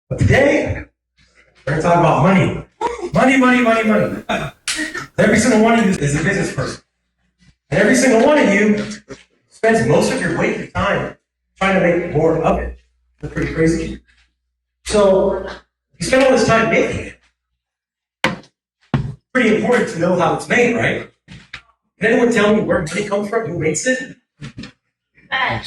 But today, we're going to talk about money. Money. Every single one of you is a business person. And every single one of you spends most of your waking time trying to make more of it. That's pretty crazy. So, you spend all this time making it. Pretty important to know how it's made, right? Can anyone tell me where money comes from? Who makes it? Fed.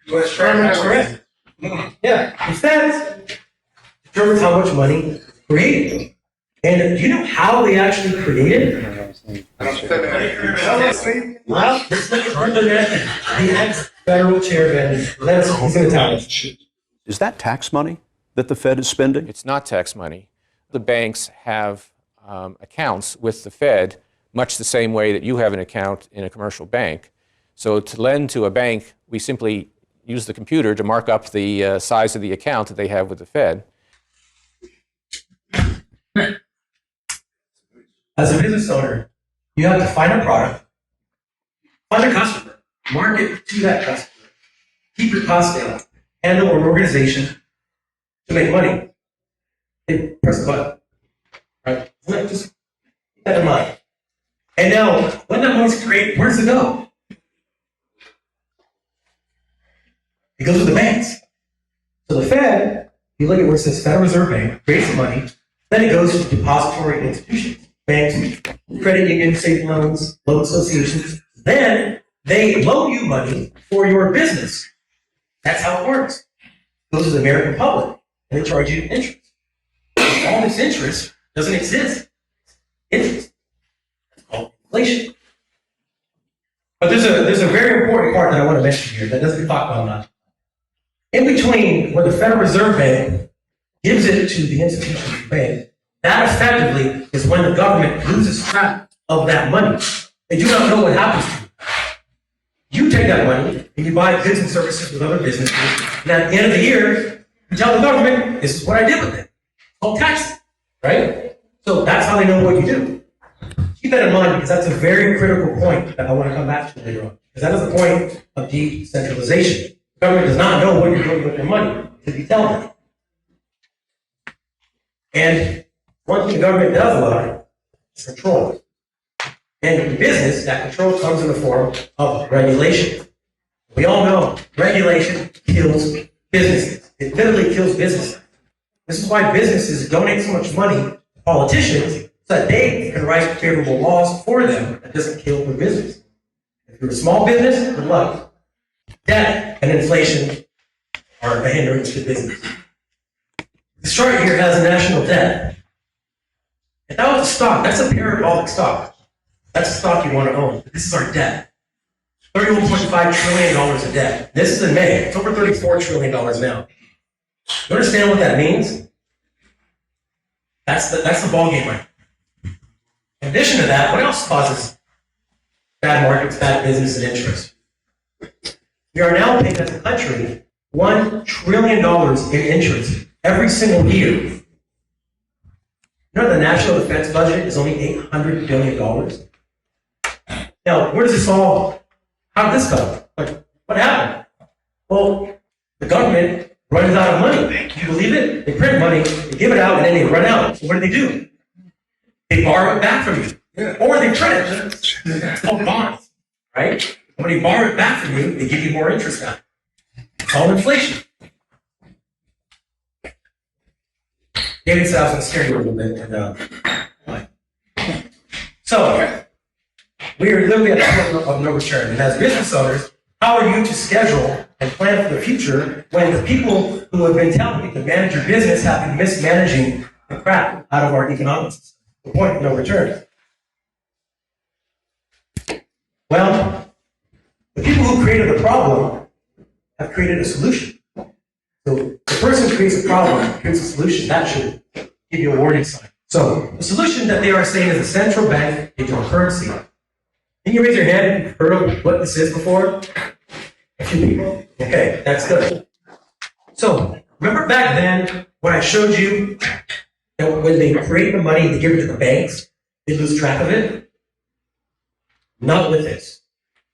Correct. Yeah, the feds determines how much money is created. And do you know how they actually created it? Well, let's look at the ex-federal chairman. He's going to tell us. Is that tax money that the Fed is spending? It's not tax money. The banks have accounts with the Fed much the same way that you have an account in a commercial bank. So to lend to a bank, we simply use the computer to mark up the size of the account that they have with the Fed. As a business owner, you have to find a product, find a customer, market to that customer, keep your costs down, handle an organization to make money. Hit press the button. Right? Just keep that in mind. And now, when that money's created, where does it go? It goes to the banks. So the Fed, you look at where it says Federal Reserve Bank, creates the money, then it goes to depository institutions, banks, credit unions, savings loans, loan associations. Then they loan you money for your business. That's how it works. It goes to the American public, and they charge you interest. All this interest doesn't exist. Interest. It's called inflation. But there's a very important part that I want to mention here that doesn't get talked about enough. In between where the Federal Reserve Bank gives it to the institution of the bank, that effectively is when the government loses track of that money. They do not know what happens to it. You take that money and you buy goods and services with other businesses, and at the end of the year, you tell the government, this is what I did with it. It's called taxes, right? So that's how they know what you do. Keep that in mind because that's a very critical point that I want to come back to later on. Because that is the point of decentralization. The government does not know what you're doing with their money until you tell them. And one thing the government does a lot is control. And in business, that control comes in the form of regulation. We all know regulation kills businesses. It literally kills businesses. This is why businesses donate so much money to politicians so that they can write favorable laws for them that doesn't kill their business. If you're a small business, good luck. Debt and inflation are a hindrance to business. This chart here has a national debt. If that was a stock, that's a parabolic stock. That's a stock you want to own. This is our debt. $31.5 trillion of debt. This is in May. It's over $34 trillion now. You understand what that means? That's the ballgame right now. In addition to that, what else causes bad markets, bad business, and interest? We are now paying as a country $1 trillion in interest every single year. You know the national defense budget is only $800 billion? Now, where does this all, how did this come? Like, what happened? Well, the government runs out of money. Do you believe it? They print money, they give it out, and then they run out. So what do? They borrow it back from you. Or they print it. It's called bonds, right? When they borrow it back from you, they give you more interest back. It's called inflation. David said I was going to scare you a little bit. So, we are literally at the point of no return. And as business owners, how are you to schedule and plan for the future when the people who have been telling you to manage your business have been mismanaging the crap out of our economic system? The point of no return. Well, the people who created the problem have created a solution. So the person who creates a problem, creates a solution, that should give you a warning sign. So the solution that they are saying is a central bank digital currency. Can you raise your hand if you've heard of what this is before? A few people? Okay, that's good. So remember back then when I showed you that when they create the money, they give it to the banks, they lose track of it? Not with this.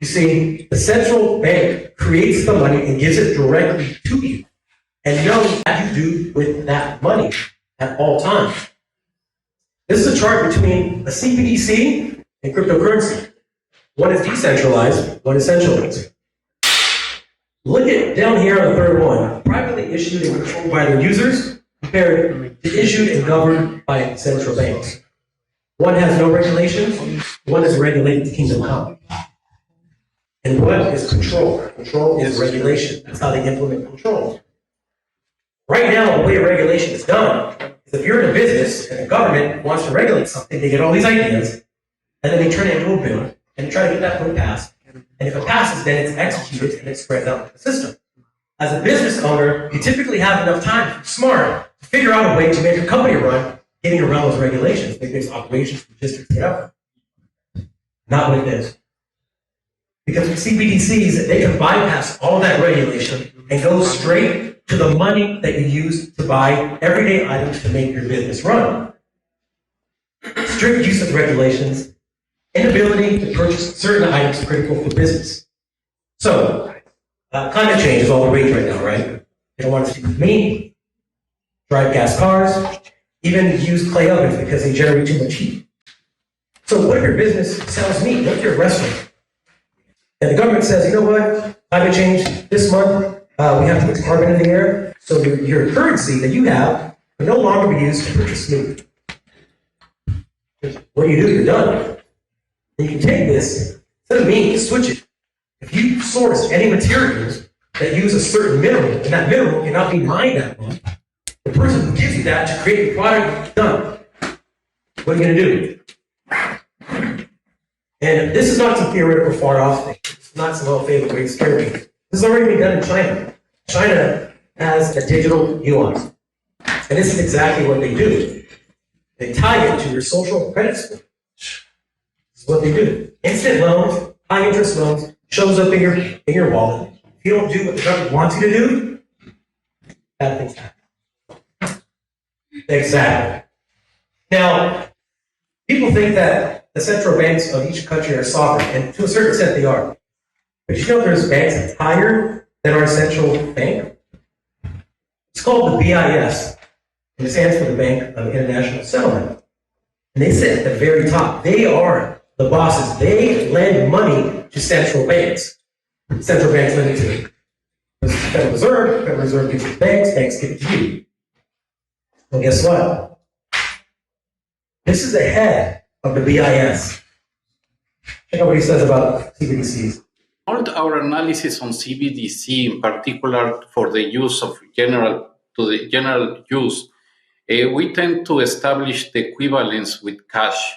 You see, the central bank creates the money and gives it directly to you. and know what you do with that money at all times. This is a chart between a CBDC and cryptocurrency. One is decentralized, one is centralized. Look at down here on the third one, privately issued and controlled by their users, compared to issued and governed by central banks. One has no regulations, one is regulated to kingdom come. And what is control? Control is regulation. That's how they implement control. Right now, the way regulation is done is if you're in a business and the government wants to regulate something, they get all these ideas, and then they turn it into a bill and try to get that bill passed. And if it passes, then it's executed and it spreads out the system. As a business owner, you typically have enough time, smart, to figure out a way to make your company run, getting around those regulations, big operations, logistics, whatever. Not with this. Because with CBDCs, they can bypass all that regulation and go straight to the money that you use to buy everyday items to make your business run. Strict use of regulations, inability to purchase certain items critical for business. So, climate change is all the rage right now, right? They don't want to see meat, drive gas cars, even use clay ovens because they generate too much heat. So what if your business sells meat? What if you're a restaurant? And the government says, you know what, climate change, this month, we have to put carbon in the air, so your currency that you have will no longer be used to purchase meat. What do? You're done. And you can take this, instead of meat, switch it. If you source any materials that use a certain mineral, and that mineral cannot be mined that month, the person who gives you that to create the product, done. What are you going to do? And this is not some theoretical far-off thing. It's not some old-favorite way to scare me. This has already been done in China. China has a digital yuan. And this is exactly what they do. They tie it to your social credit score. This is what they do. Instant loans, high-interest loans, shows up in your wallet. If you don't do what the government wants you to do, bad things happen. Exactly. Now, people think that the central banks of each country are sovereign, and to a certain extent they are. But you know there's banks that's higher than our central bank? It's called the BIS, and it stands for the Bank of International Settlement. And they sit at the very top. They are the bosses. They lend money to central banks. Central banks lend it to the Federal Reserve gives it to banks give it to you. Well, guess what? This is the head of the BIS. Check out what he says about CBDCs. All our analysis on CBDC, in particular for the use of general use, we tend to establish the equivalence with cash.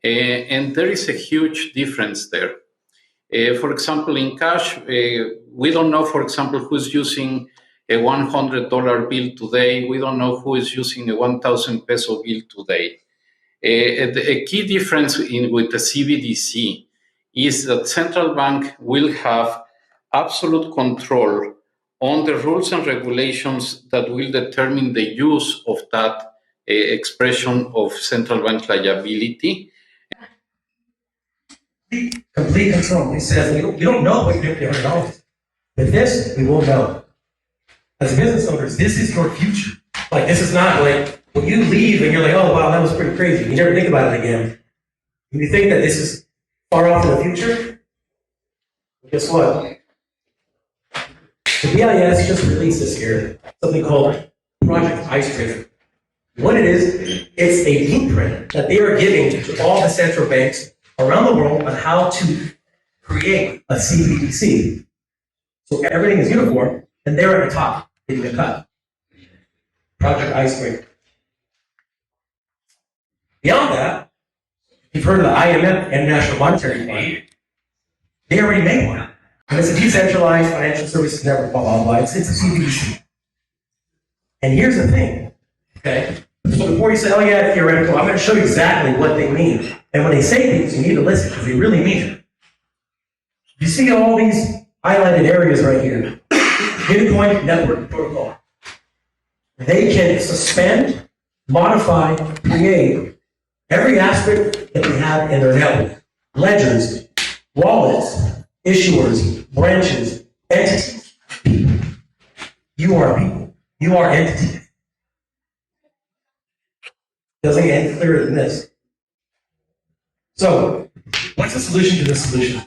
And there is a huge difference there. For example, in cash, we don't know, for example, who's using a $100 bill today. We don't know who is using a 1,000 peso bill today. A key difference with the CBDC is that central bank will have absolute control on the rules and regulations that will determine the use of that expression of central bank liability. Complete control. He says, we don't know what you're doing $100. With this, we will know. As business owners, this is your future. Like, this is not like when you leave and you're like, oh, wow, that was pretty crazy. You never think about it again. When you think that this is far off in the future, guess what? The BIS just released this year, something called Project Icebreaker. What it is, it's a blueprint that they are giving to all the central banks around the world on how to create a CBDC. So everything is uniform, and they're at the top, getting a cut. Project Icebreaker. Beyond that, you've heard of the IMF, International Monetary Fund. They already made one. And it's a decentralized financial services network, blah, blah, blah. It's a CBDC. And here's the thing, okay? So before you say, oh yeah, theoretical, I'm going to show you exactly what they mean. And when they say things, you need to listen, because they really mean it. You see all these highlighted areas right here. Bitcoin Network Protocol. They can suspend, modify, create every aspect that we have in their network. Ledgers, wallets, issuers, branches, entities, people. You are people. You are entity. Doesn't get any clearer than this. So, what's the solution to this solution?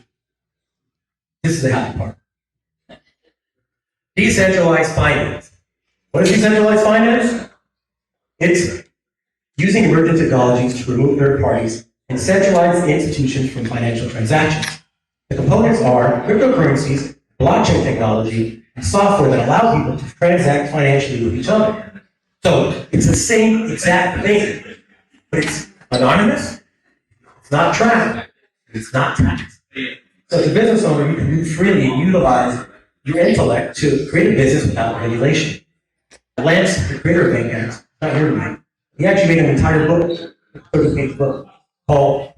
This is the happy part. Decentralized finance. What is decentralized finance? It's using emergent technologies to remove third parties and centralize institutions from financial transactions. The components are cryptocurrencies, blockchain technology, and software that allow people to transact financially with each other. So it's the same exact thing, but it's anonymous, it's not tracked, it's not taxed. So as a business owner, you can move freely and utilize your intellect to create a business without regulation. Lance, the creator of Bankheads, not here tonight, he actually made an entire book, a 30-page book, called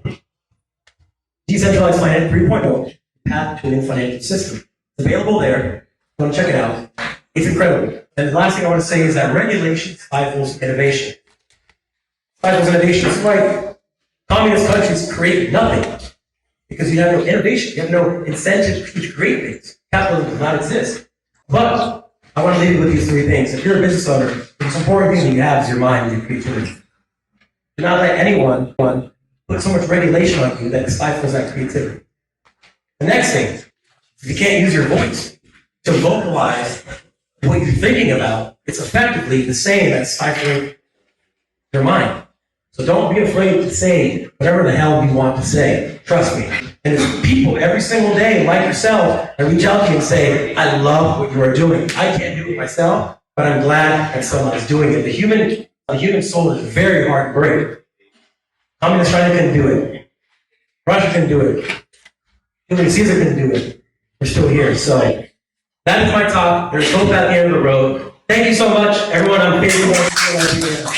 Decentralized Finance 3.0, Path to an Financial System. It's available there. You want to check it out. It's incredible. And the last thing I want to say is that regulation stifles innovation. Stifles innovation. This is why communist countries create nothing. Because you have no innovation. You have no incentive to create things. Capitalism does not exist. But I want to leave you with these three things. If you're a business owner, the most important thing that you have is your mind and your creativity. Do not let anyone put so much regulation on you that it stifles that creativity. The next thing, if you can't use your voice to vocalize what you're thinking about, it's effectively the same as stifling your mind. So don't be afraid to say whatever the hell you want to say. Trust me. And there's people every single day, like yourself, that reach out to me and say, I love what you are doing. I can't do it myself, but I'm glad that someone is doing it. The human soul is very hard to break. Communist China couldn't do it. Russia couldn't do it. Julius Caesar couldn't do it. We're still here. So that is my talk. There's hope at the end of the road. Thank you so much, everyone. I'm Fabian Garcia.